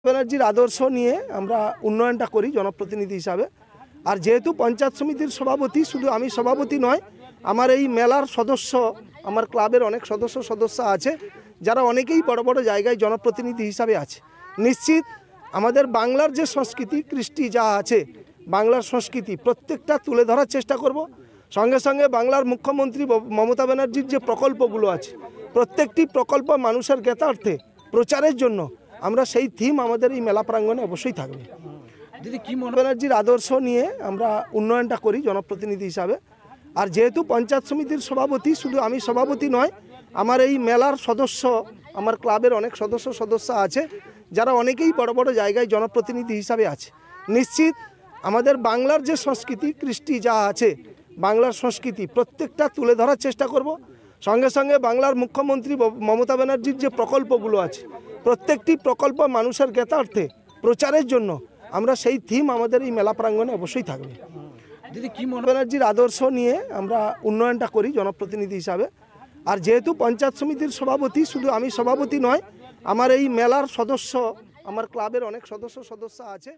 ব্যানার্জির আদর্শ নিয়ে আমরা উন্নয়নটা করি জনপ্রতিনিধি হিসাবে। আর যেহেতু পঞ্চায়েত সমিতির সভাপতি, শুধু আমি সভাপতি নয়, আমার এই মেলার সদস্য, আমার ক্লাবের অনেক সদস্য আছে যারা অনেকেই বড় বড় জায়গায় জনপ্রতিনিধি হিসাবে আছে। নিশ্চিত আমাদের বাংলার যে সংস্কৃতি, কৃষ্টি যা আছে, বাংলার সংস্কৃতি প্রত্যেকটা তুলে ধরার চেষ্টা করব। সঙ্গে সঙ্গে বাংলার মুখ্যমন্ত্রী মমতা ব্যানার্জির যে প্রকল্পগুলো আছে, প্রত্যেকটি প্রকল্প মানুষের জ্ঞাতার্থে প্রচারের জন্য আমরা সেই থিম আমাদের এই মেলা প্রাঙ্গণে অবশ্যই থাকবে। দিদি কি মনে ব্যানার্জির আদর্শ নিয়ে আমরা উন্নয়নটা করি জনপ্রতিনিধি হিসাবে। আর যেহেতু পঞ্চায়েত সমিতির সভাপতি, শুধু আমি সভাপতি নয়, আমার এই মেলার সদস্য, আমার ক্লাবের অনেক সদস্য আছে যারা অনেকেই বড় বড় জায়গায় জনপ্রতিনিধি হিসাবে আছে। নিশ্চিত আমাদের বাংলার যে সংস্কৃতি, কৃষ্টি যা আছে, বাংলার সংস্কৃতি প্রত্যেকটা তুলে ধরার চেষ্টা করব। সঙ্গে সঙ্গে বাংলার মুখ্যমন্ত্রী মমতা ব্যানার্জির যে প্রকল্পগুলো আছে, প্রত্যেকটি প্রকল্প মানুষের জ্ঞাতার্থে প্রচারের জন্য আমরা সেই থিম আমাদের এই মেলা প্রাঙ্গণে অবশ্যই থাকবে। দিদি কি মনে ব্যানার্জির আদর্শ নিয়ে আমরা উন্নয়নটা করি জনপ্রতিনিধি হিসাবে। আর যেহেতু পঞ্চায়েত সমিতির সভাপতি, শুধু আমি সভাপতি নয়, আমার এই মেলার সদস্য, আমার ক্লাবের অনেক সদস্য আছে।